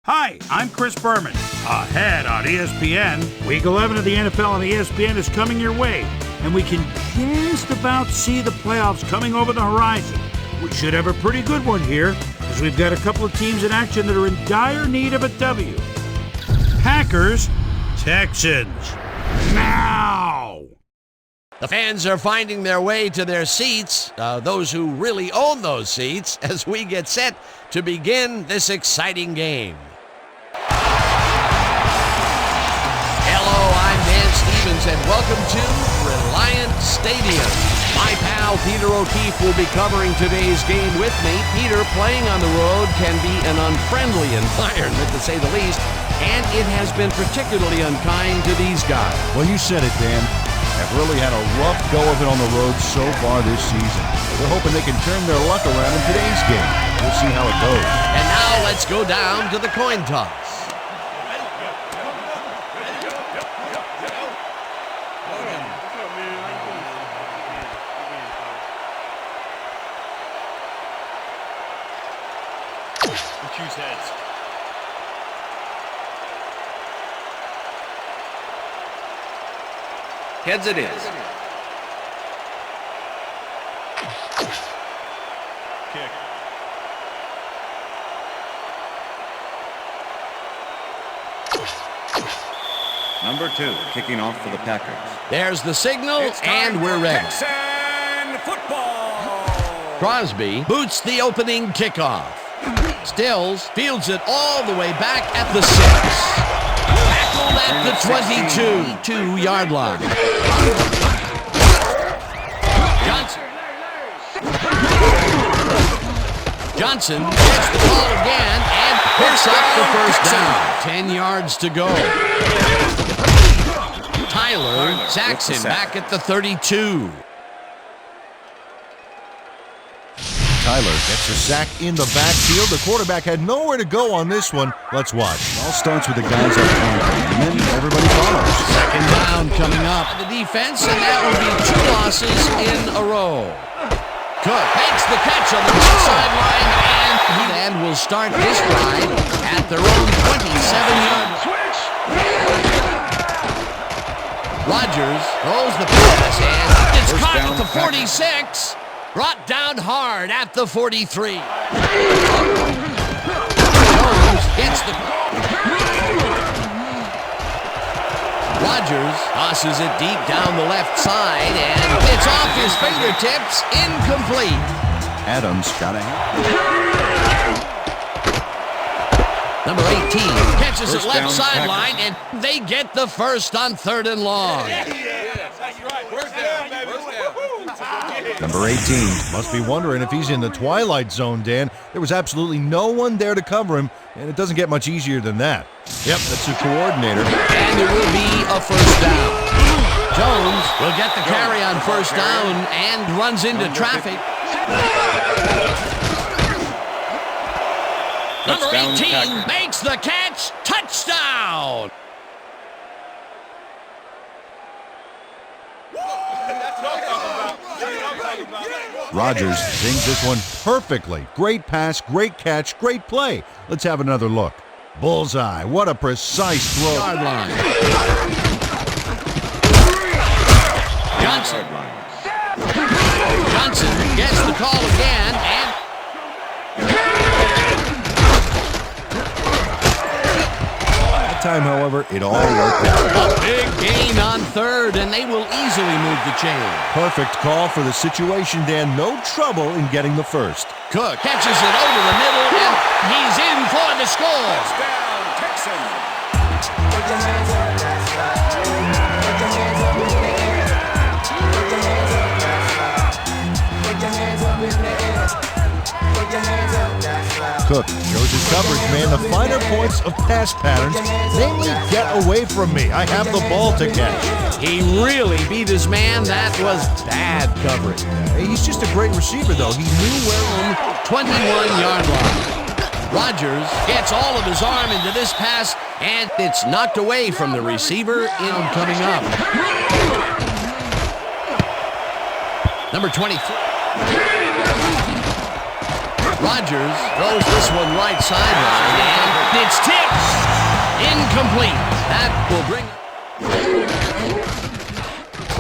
Hi, I'm Chris Berman. Ahead on ESPN, Week 11 of the NFL on ESPN is coming your way, and we can just about see the playoffs coming over the horizon. We should have a pretty good one here, as we've got a couple of teams in action that are in dire need of a W. Packers, Texans. Now! The fans are finding their way to their seats, those who really own those seats, as we get set to begin this exciting game. Hello, I'm Dan Stevens, and welcome to Reliant Stadium. My pal Peter O'Keefe will be covering today's game with me. Peter, playing on the road can be an unfriendly environment, to say the least, and it has been particularly unkind to these guys. Well, you said it, Dan. Have really had a rough go of it on the road so far this season. We're hoping they can turn their luck around in today's game. We'll see how it goes. And now let's go down to the coin toss. Choose heads. Heads it is. Kick. Number 2, kicking off for the Packers. There's the signal, and we're ready. Texan football. Crosby boots the opening kickoff. Stills fields it all the way back at the 6. Tackled at the 22-yard line. Johnson gets the ball again and picks up the first down. 10 yards to go. Tyler sacks him back at the 32. Tyler gets a sack in the backfield. The quarterback had nowhere to go on this one. Let's watch. It all starts with the guys up front, and then everybody follows. Second down coming up. The defense, and that will be 2 losses in a row. Cook makes the catch on the right sideline, and will start this drive at their own 27-yard line. Rodgers throws the pass, and it's caught at the 46. Brought down hard at the 43. Jones hits the... Rodgers tosses it deep down the left side, and it's off his fingertips, incomplete. Adams got a hand. Number 18 catches it left sideline, and they get the first on 3rd and long. Number 18 must be wondering if he's in the twilight zone, Dan. There was absolutely no one there to cover him, and it doesn't get much easier than that. Yep, that's your coordinator. And there will be a first down. Jones will get the carry on first down and runs into traffic. Number 18 makes the catch. Touchdown! Rodgers sings this one perfectly. Great pass, great catch, great play. Let's have another look. Bullseye. What a precise throw. Yard line. Johnson gets the call again, and that time, however, it all worked out. a big gain on 3rd, and they will easily move the chain. Perfect call for the situation, Dan. No trouble in getting the first. Cook catches it over the middle, and he's in for the score. Touchdown, Texans. Cook shows his coverage, man, the finer points of pass patterns. Namely, get away from me. I have the ball to catch. He really beat his man. That was bad coverage. He's just a great receiver, though. He knew where on 21-yard line. Rodgers gets all of his arm into this pass, and it's knocked away from the receiver in coming up. Number 23. Rodgers throws this one right sideline, and it's tipped. Incomplete. That will bring...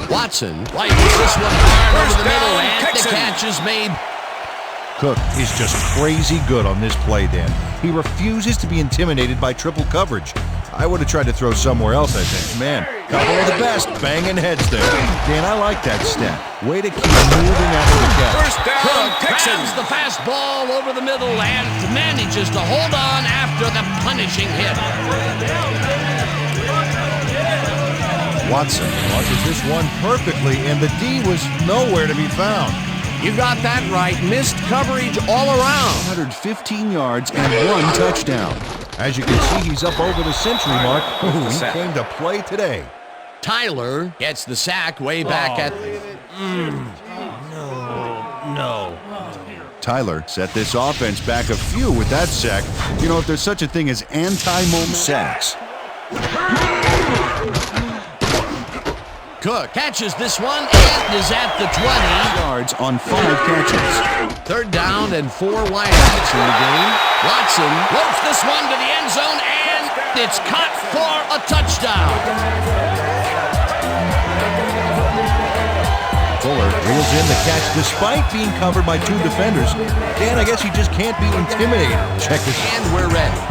Watson rifles this one hard over the middle, and the catch is made. Cook is just crazy good on this play, Dan. He refuses to be intimidated by triple coverage. I would have tried to throw somewhere else, I think. Man, couple of the best banging heads there. Dan, I like that stat. Way to keep moving after the catch. First down, Cook Texans. grabs the fastball over the middle and manages to hold on after the punishing hit. Watson launches this one perfectly, and the D was nowhere to be found. You got that right. Missed coverage all around. 115 yards and 1 touchdown. As you can see, he's up over the century mark. Ooh, he came to play today. Tyler gets the sack way back at... No. Tyler set this offense back a few with that sack. You know, if there's such a thing as anti-moment sacks. Cook catches this one and is at the 20. Yards on 5 catches. 3rd down and 4 wideouts in the game. Watson ropes this one to the end zone, and it's caught for a touchdown. Fuller reels in the catch despite being covered by 2 defenders. Dan, I guess he just can't be intimidated. Check this out. And we're ready.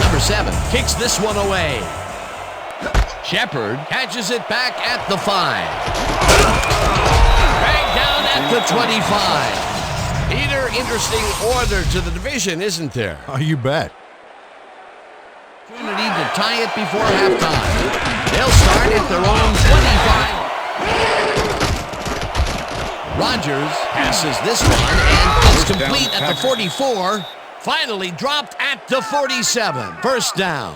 Number 7 kicks this one away. Shepard catches it back at the 5. Dragged down at the 25. Peter, interesting order to the division, isn't there? Oh, you bet. Opportunity to tie it before halftime. They'll start at their own 25. Rodgers passes this one, and it's complete at the 44. Finally dropped at the 47. First down.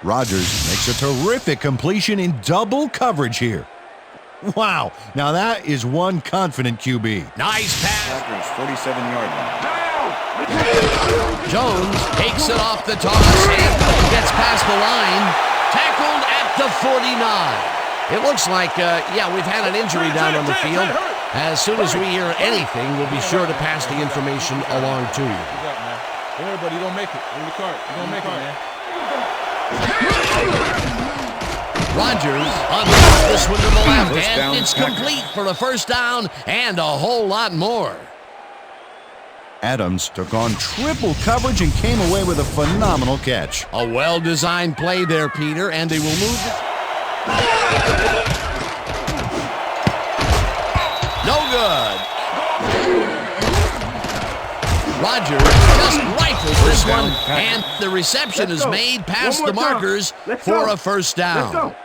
Rodgers makes a terrific completion in double coverage here. Wow, now that is one confident QB. Nice pass. Packers 47-yard line. Jones takes it off the toss and gets past the line. Tackled at the 49. It looks like, we've had an injury down on the field. As soon as we hear anything, we'll be sure to pass the information along to you. Don't worry, buddy. You don't make it. In the cart. You don't make it, man. Rodgers unloads this one to the left, First and down, it's Packers. complete for a first down and a whole lot more. Adams took on triple coverage and came away with a phenomenal catch. A well-designed play there, Peter, and they will move it. No good. Rodgers just rifles this one, and the reception is made past the markers for a first down.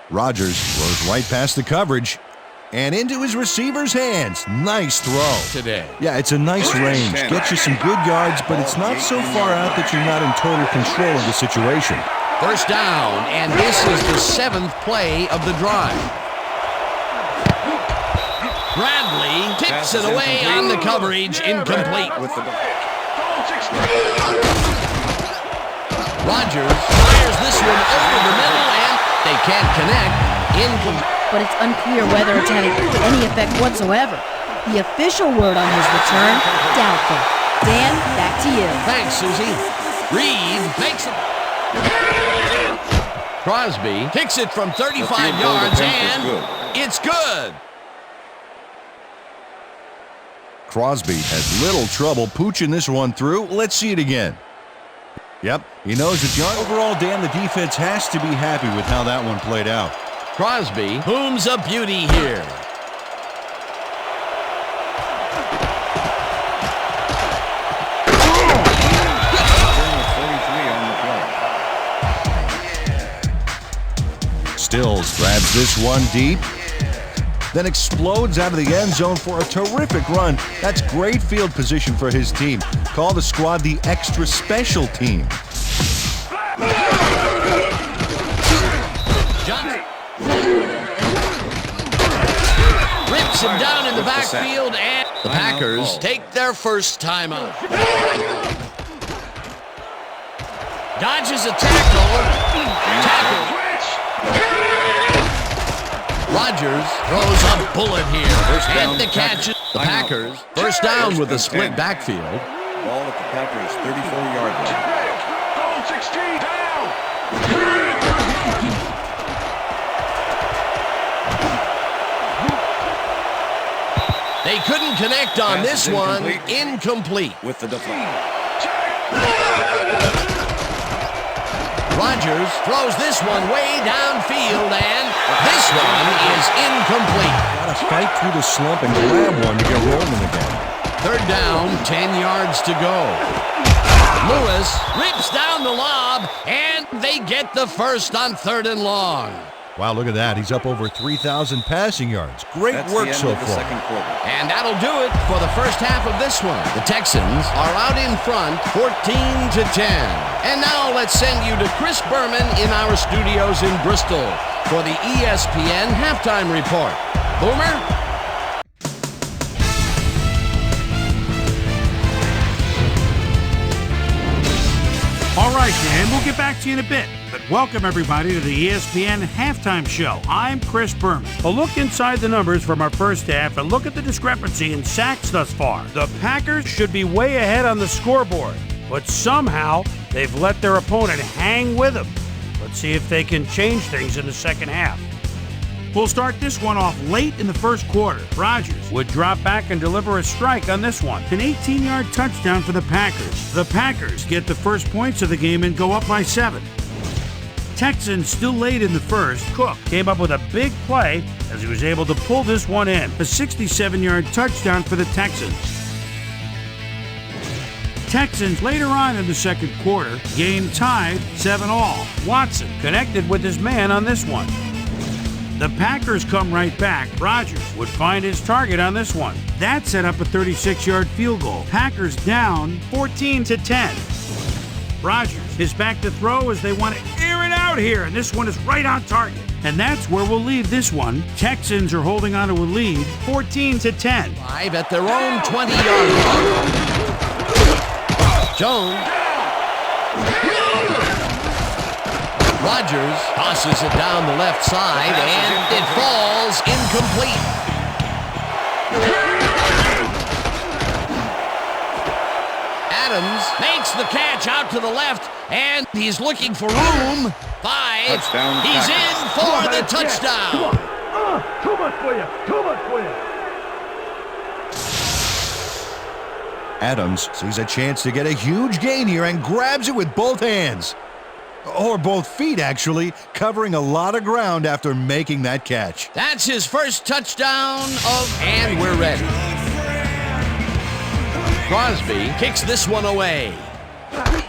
Rodgers throws right past the coverage and into his receiver's hands. Nice throw. Today. Yeah, it's a nice range. Gets you some good yards, but it's not so far out that you're not in total control of the situation. First down, and this is the 7th play of the drive. Bradley tips it away on the coverage, incomplete. Rodgers fires this one over the middle, and they can't connect. Incomplete. But it's unclear whether it's having any effect whatsoever. The official word on his return, doubtful. Dan, back to you. Thanks, Susie. Reed makes it. Crosby kicks it from 35 yards, and it's good. Crosby has little trouble pooching this one through. Let's see it again. Yep, he knows the yard. Overall, Dan, the defense has to be happy with how that one played out. Crosby booms a beauty here. Stills grabs this one deep, then explodes out of the end zone for a terrific run. That's great field position for his team. Call the squad the extra special team. Rips him down in the backfield, and the Packers take their first timeout. Dodges a tackle. Rodgers throws a bullet here, and the catch. The Packers first down with a split backfield. Ball at the Packers' 34-yard line. Goal 16 down. They couldn't connect on Pass this is one. incomplete. Incomplete. With the deflection. Rodgers throws this one way downfield, and this one is incomplete. Gotta fight through the slump and grab one to get rolling again. Third down, 10 yards to go. Lewis rips down the lob, and they get the first on 3rd and long. Wow, look at that. He's up over 3,000 passing yards. Great That's work the end so of the far. second quarter. And that'll do it for the first half of this one. The Texans are out in front, 14-10. And now let's send you to Chris Berman in our studios in Bristol for the ESPN halftime report. Boomer? All right, Dan, we'll get back to you in a bit. But welcome, everybody, to the ESPN Halftime Show. I'm Chris Berman. A look inside the numbers from our first half and look at the discrepancy in sacks thus far. The Packers should be way ahead on the scoreboard, but somehow they've let their opponent hang with them. Let's see if they can change things in the second half. We'll start this one off late in the first quarter. Rodgers would drop back and deliver a strike on this one. An 18-yard touchdown for the Packers. The Packers get the first points of the game and go up by 7. Texans still late in the first. Cook came up with a big play as he was able to pull this one in. A 67-yard touchdown for the Texans. Texans later on in the second quarter, game tied 7-all. Watson connected with his man on this one. The Packers come right back. Rodgers would find his target on this one. That set up a 36-yard field goal. Packers down 14-10. Rodgers is back to throw as they want to air it out here, and this one is right on target. And that's where we'll leave this one. Texans are holding on to a lead, 14-10. 5 at their own 20-yard line. Jones. Rodgers tosses it down the left side, and it falls incomplete. Adams makes the catch out to the left, and he's looking for room. 5. Touchdown, He's Packers. in for the touchdown. Too much for you. Too much for you. Adams sees a chance to get a huge gain here and grabs it with both hands. Or both feet, actually, covering a lot of ground after making that catch. That's his first touchdown and we're ready. Crosby kicks this one away.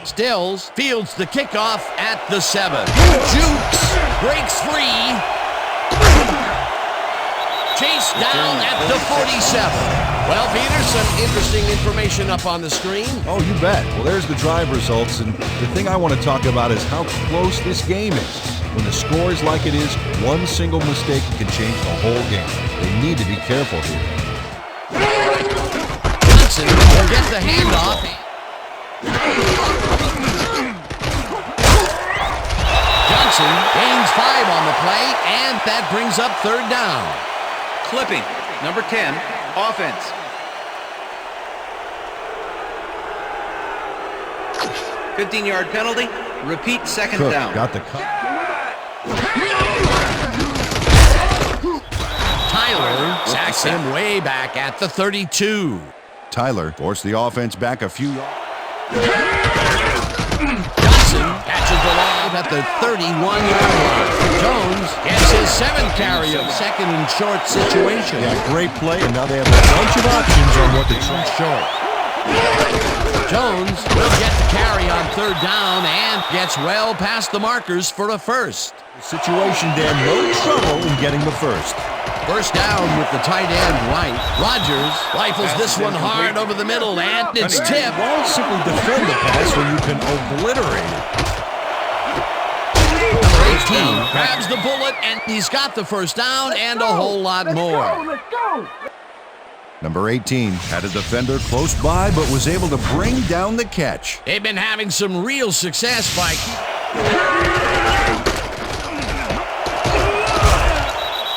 Stills fields the kickoff at the 7. Jukes breaks free. Chased down at the 47. Well, Peter, some interesting information up on the screen. Oh, you bet. Well, there's the drive results, and the thing I want to talk about is how close this game is. When the score is like it is, one single mistake can change the whole game. They need to be careful here. Johnson will get the handoff. Johnson gains 5 on the play, and that brings up 3rd down. Clipping, number 10, offense. $15-yard penalty. Repeat second Cook down. got the cut. Tyler sacks him way back at the 32. Tyler forced the offense back a few yards. Johnson catches the lob at the 31-yard line. Jones gets his 7th carry of second and short situation. Yeah, great play, and now they have a bunch of options on what to try. Short. Jones will get the carry on 3rd down and gets well past the markers for a first. Situation, Dan, no trouble in getting the first. First down with the tight end right. Rodgers rifles this one hard over the middle, and it's tipped. Won't simply defend the pass when you can obliterate it. Number 18 grabs the bullet, and he's got the first down and a whole lot more. Number 18 had a defender close by, but was able to bring down the catch. They've been having some real success by...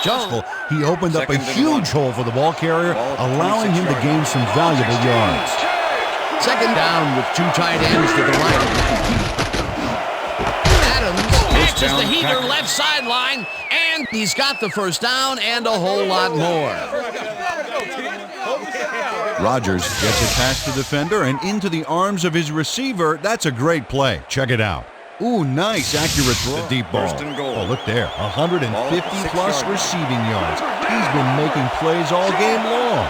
Jones. He opened up a huge hole for the ball carrier, allowing him to gain some valuable yards. Second down with 2 tight ends to the right. Adams catches the heater left sideline, and he's got the first down and a whole lot more. Rodgers gets it past the defender and into the arms of his receiver. That's a great play. Check it out. Ooh, nice, accurate throw. The deep ball. Oh, look there. 150-plus receiving yards. He's been making plays all game long.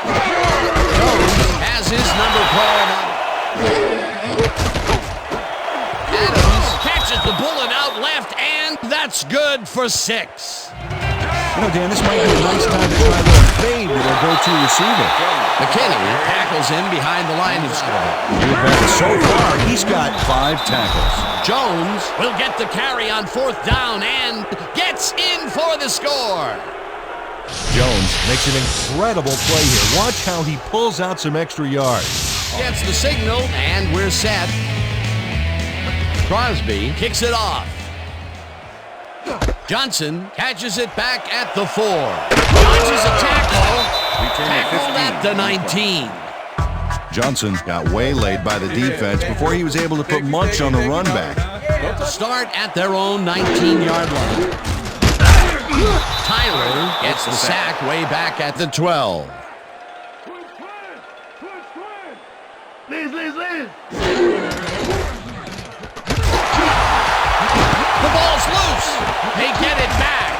Jones has his number called. Adams catches the bullet out left, and that's good for 6. You know, Dan, this might be a nice time to try a little fade with our go-to receiver. McKinney tackles him behind the line of scrimmage. So far, he's got 5 tackles. Jones will get the carry on 4th down and gets in for the score. Jones makes an incredible play here. Watch how he pulls out some extra yards. Gets the signal, and we're set. Crosby kicks it off. Johnson catches it back at the 4. Dodges a tackle. Tackled at the 19. Johnson got waylaid by the defense before he was able to put much on the run back. Start at their own 19-yard line. Tyler gets the sack way back at the 12. The ball's loose. They get it back.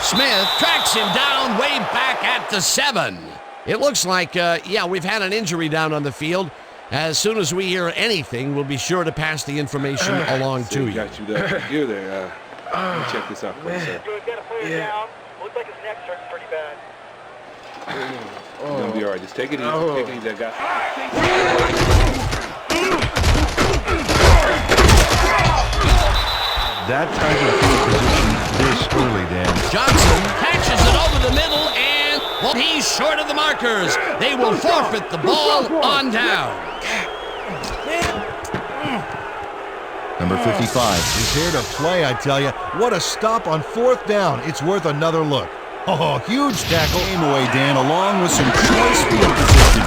Smith tracks him down way back at the 7. It looks like, we've had an injury down on the field. As soon as we hear anything, we'll be sure to pass the information along to you. Got you there. You're there. Let me check this out for you, sir. Down. Looks like his neck's hurting pretty bad. You're going to be all right. Just take it easy. Take it easy. I got That type of field position this early, Dan. Johnson catches it over the middle, and he's short of the markers. They will forfeit the ball on down. Number 55 is here to play, I tell you. What a stop on 4th down. It's worth another look. Oh, huge tackle. Came away, Dan, along with some choice field position.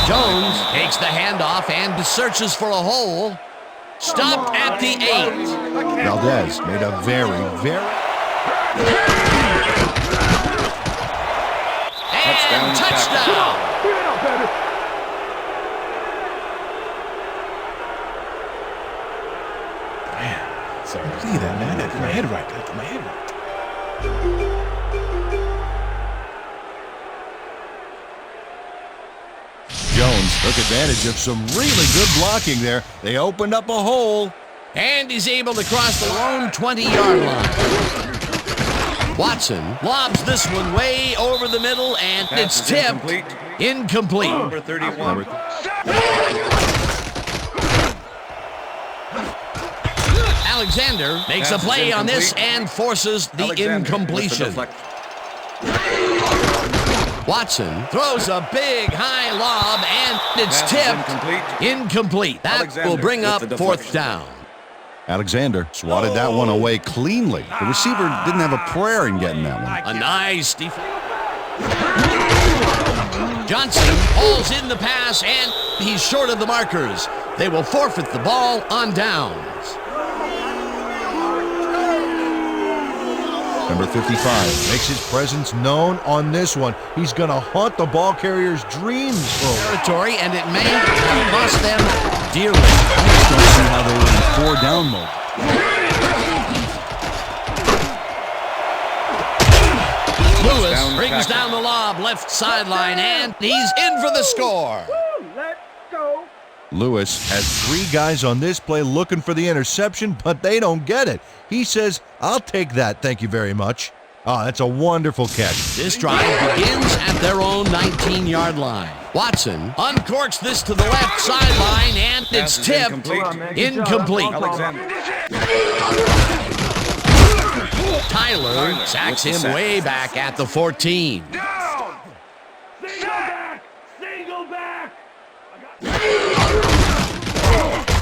Jones takes the handoff and searches for a hole. Stopped at the 8. Valdez made a very And touchdown. Sorry. See that, man? That's my head right. That's my head right. Jones took advantage of some really good blocking there. They opened up a hole. And he's able to cross the lone 20-yard line. Watson lobs this one way over the middle, and it's tipped. Incomplete. Number 31. Alexander makes a play on this and forces the incompletion. Watson throws a big high lob, and it's tipped. Incomplete. That will bring up 4th down. Alexander swatted that one away cleanly. The receiver didn't have a prayer in getting that one. A nice defense. Johnson hauls in the pass, and he's short of the markers. They will forfeit the ball on downs. Number 55 makes his presence known on this one. He's going to haunt the ball carrier's dreams for territory, and it may cost them dearly. I just don't see how they were in 4-down mode. Lewis brings down the lob left sideline, and he's in for the score. Let's go. Lewis has 3 guys on this play looking for the interception, but they don't get it. He says, I'll take that, thank you very much. Oh, that's a wonderful catch. This drive begins at their own 19-yard line. Watson uncorks this to the left sideline, and it's tipped. Incomplete. Tyler sacks him way back at the 14. Single back.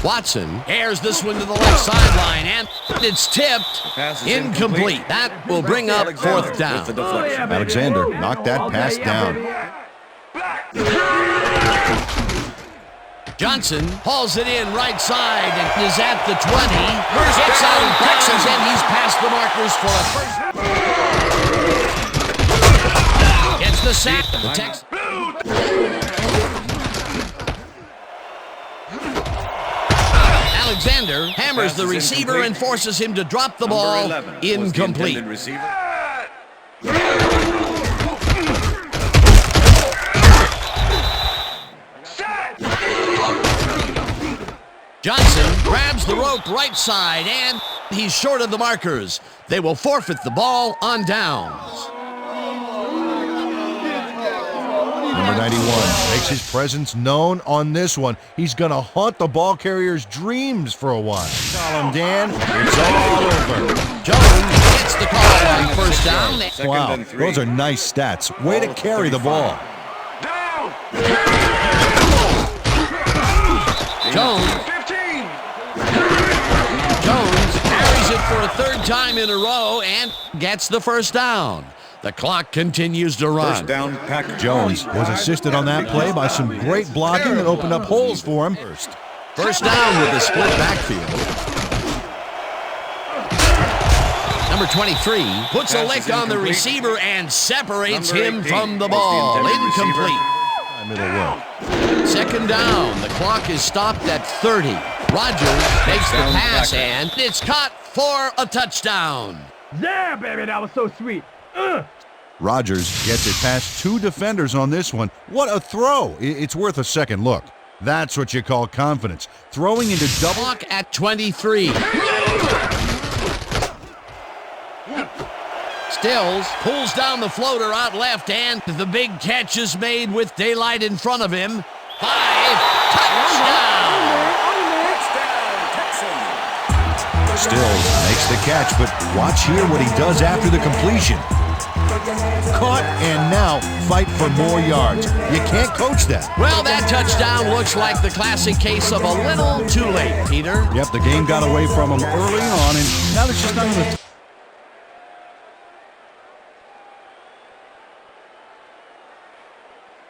Watson airs this one to the left sideline, and it's tipped. Incomplete. That will bring up 4th down. Alexander knocked that pass down. Johnson hauls it in right side and is at the 20. Gets out of Texans and he's past the markers for a first. Gets the sack. The Texans. Alexander hammers the receiver and forces him to drop the ball. Incomplete. Johnson grabs the rope right side, and he's short of the markers. They will forfeit the ball on downs. Number 91 makes his presence known on this one. He's going to haunt the ball carrier's dreams for a while. Call him, Dan. It's all over. Jones gets the call on first down. Wow, those are nice stats. Way to carry the ball. Jones carries it for a third time in a row and gets the first down. The clock continues to run. First down, Packers. Jones was assisted on that play by some great blocking that opened up holes for him. First down with the split backfield. Number 23 puts a lick on the receiver and separates him from the ball. Incomplete. Second down. The clock is stopped at 30. Rodgers makes the pass and it's caught for a touchdown. Yeah, baby, that was so sweet. Rodgers gets it past two defenders on this one. What a throw. It's worth a second look. That's what you call confidence. Throwing into double. Clock at 23. Stills pulls down the floater out left, and the big catch is made with daylight in front of him. 5, touchdown! Stills makes the catch, but watch here what he does after the completion. Caught and now fight for more yards. You can't coach that. Well, that touchdown looks like the classic case of a little too late, Peter. Yep, the game got away from him early on, and now there's just not enough.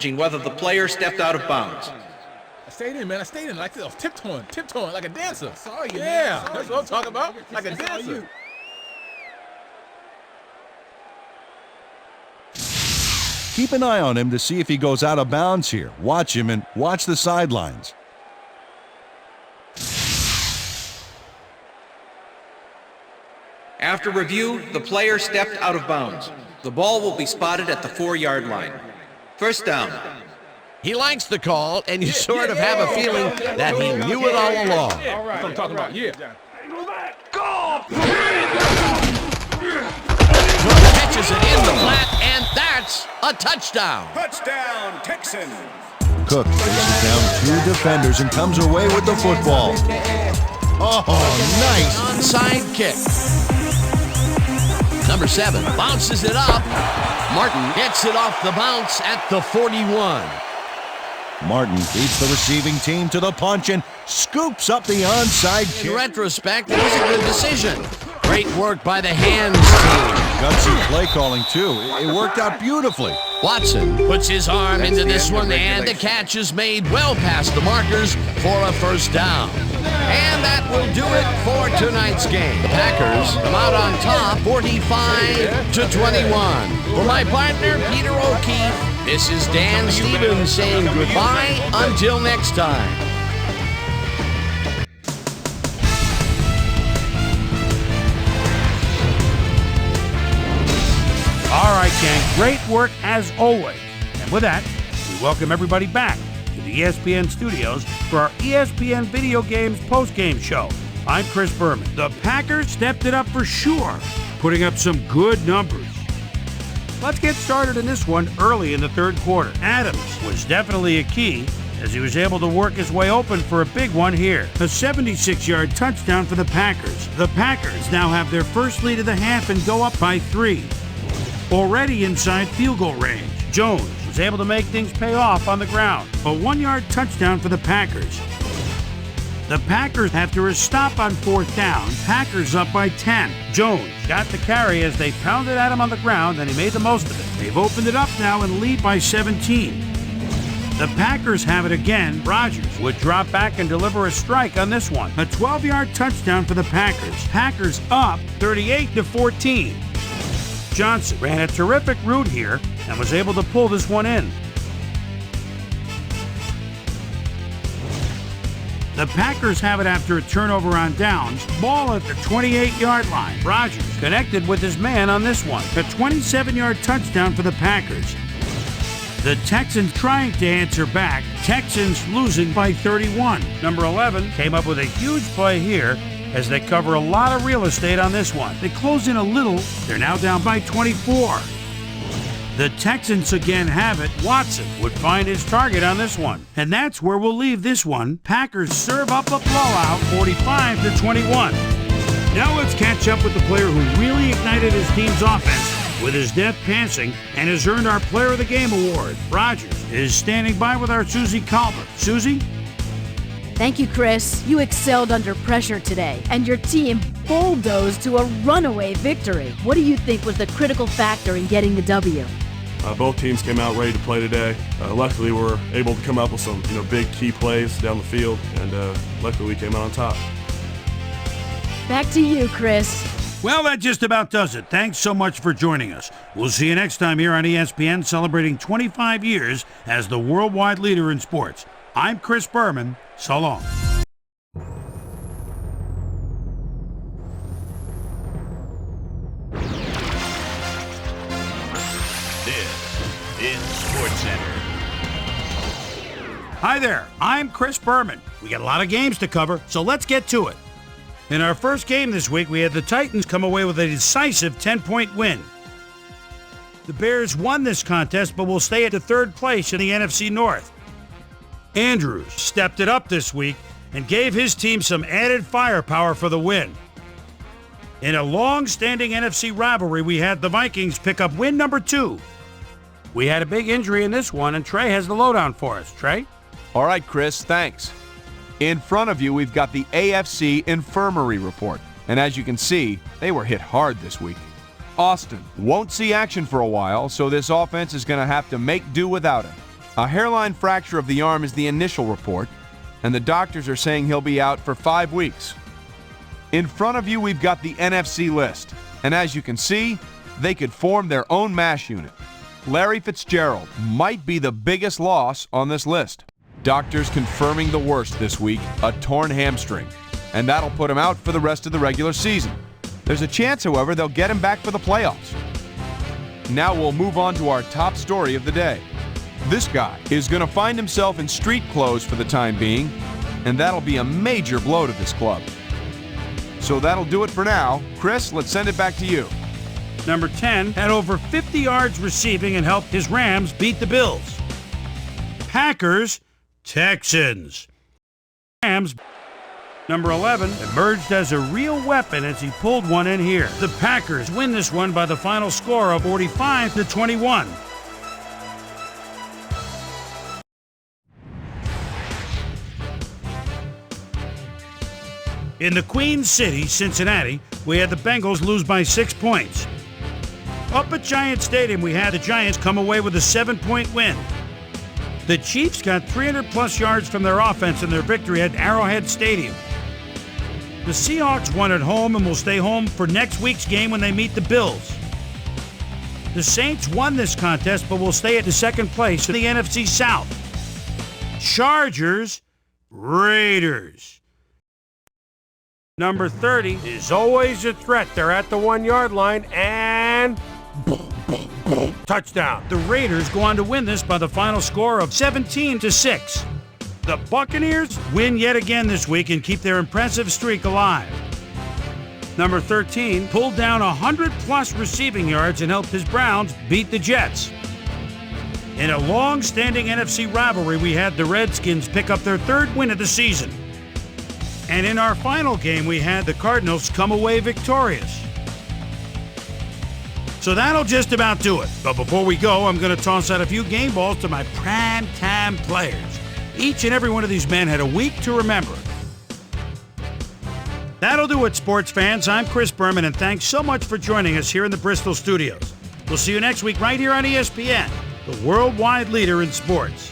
Whether the player stepped out of bounds. I stayed in, man. I stayed in like this, tiptoeing like a dancer. Sorry, yeah, that's what I'm talking about. Like a dancer. Keep an eye on him to see if he goes out of bounds here. Watch him and watch the sidelines. After review, the player stepped out of bounds. The ball will be spotted at the 4-yard line. First down. He likes the call, and you sort of have a feeling that he knew it all along. That's what I'm talking about, yeah. Catches it in the flat, and that's a touchdown. Touchdown, Texans. Cook faces down two defenders and comes away with the football. Oh, nice. Onside kick. Number 7 bounces it up. Martin gets it off the bounce at the 41. Martin beats the receiving team to the punch and scoops up the onside kick. In retrospect, it was a good decision. Great work by the hands team. Gutsy play calling, too. It worked out beautifully. Watson puts his arm into this one, and the catch is made well past the markers for a first down. And that will do it for tonight's game. The Packers come out on top, 45-21. For my partner, Peter O'Keefe, this is Dan Stevens saying goodbye until next time. All right, gang, great work as always. And with that, we welcome everybody back to the ESPN studios for our ESPN Video Games post-game show. I'm Chris Berman. The Packers stepped it up for sure, putting up some good numbers. Let's get started in this one early in the third quarter. Adams was definitely a key as he was able to work his way open for a big one here. A 76-yard touchdown for the Packers. The Packers now have their first lead of the half and go up by 3. Already inside field goal range, Jones was able to make things pay off on the ground. A 1-yard touchdown for the Packers. The Packers after a stop on 4th down. Packers up by 10. Jones got the carry as they pounded at him on the ground, and he made the most of it. They've opened it up now and lead by 17. The Packers have it again. Rodgers would drop back and deliver a strike on this one. A 12-yard touchdown for the Packers. Packers up 38-14. Johnson ran a terrific route here and was able to pull this one in. The Packers have it after a turnover on downs. Ball at the 28-yard line. Rodgers connected with his man on this one. A 27-yard touchdown for the Packers. The Texans trying to answer back. Texans losing by 31. Number 11 came up with a huge play here as they cover a lot of real estate on this one. They close in a little. They're now down by 24. The Texans again have it. Watson would find his target on this one. And that's where we'll leave this one. Packers serve up a blowout, 45-21. Now let's catch up with the player who really ignited his team's offense with his deft passing and has earned our Player of the Game award. Rodgers is standing by with our Susie Calvert. Susie? Thank you, Chris. You excelled under pressure today, and your team bulldozed to a runaway victory. What do you think was the critical factor in getting the W? Both teams came out ready to play today. Luckily, we were able to come up with some big key plays down the field, and luckily we came out on top. Back to you, Chris. Well, that just about does it. Thanks so much for joining us. We'll see you next time here on ESPN, celebrating 25 years as the worldwide leader in sports. I'm Chris Berman. So long. This is SportsCenter. Hi there. I'm Chris Berman. We got a lot of games to cover, so let's get to it. In our first game this week, we had the Titans come away with a decisive 10-point win. The Bears won this contest, but will stay at the third place in the NFC North. Andrews stepped it up this week and gave his team some added firepower for the win. In a long-standing NFC rivalry, we had the Vikings pick up win number 2. We had a big injury in this one, and Trey has the lowdown for us. Trey? All right, Chris, thanks. In front of you, we've got the AFC Infirmary Report. And as you can see, they were hit hard this week. Austin won't see action for a while, so this offense is going to have to make do without him. A hairline fracture of the arm is the initial report, and the doctors are saying he'll be out for 5 weeks. In front of you, we've got the NFC list. And as you can see, they could form their own MASH unit. Larry Fitzgerald might be the biggest loss on this list. Doctors confirming the worst this week, a torn hamstring. And that'll put him out for the rest of the regular season. There's a chance, however, they'll get him back for the playoffs. Now we'll move on to our top story of the day. This guy is going to find himself in street clothes for the time being, and that'll be a major blow to this club. So that'll do it for now. Chris, let's send it back to you. Number 10 had over 50 yards receiving and helped his Rams beat the Bills. Packers, Texans. Rams. Number 11 emerged as a real weapon as he pulled one in here. The Packers win this one by the final score of 45-21. In the Queen City, Cincinnati, we had the Bengals lose by 6 points. Up at Giant Stadium, we had the Giants come away with a 7-point win. The Chiefs got 300-plus yards from their offense in their victory at Arrowhead Stadium. The Seahawks won at home and will stay home for next week's game when they meet the Bills. The Saints won this contest but will stay at the second place in the NFC South. Chargers, Raiders. Number 30 is always a threat. They're at the 1-yard line and touchdown. The Raiders go on to win this by the final score of 17-6. The Buccaneers win yet again this week and keep their impressive streak alive. Number 13 pulled down 100-plus receiving yards and helped his Browns beat the Jets. In a long-standing NFC rivalry, we had the Redskins pick up their 3rd win of the season. And in our final game, we had the Cardinals come away victorious. So that'll just about do it. But before we go, I'm going to toss out a few game balls to my prime-time players. Each and every one of these men had a week to remember. That'll do it, sports fans. I'm Chris Berman, and thanks so much for joining us here in the Bristol studios. We'll see you next week right here on ESPN, the worldwide leader in sports.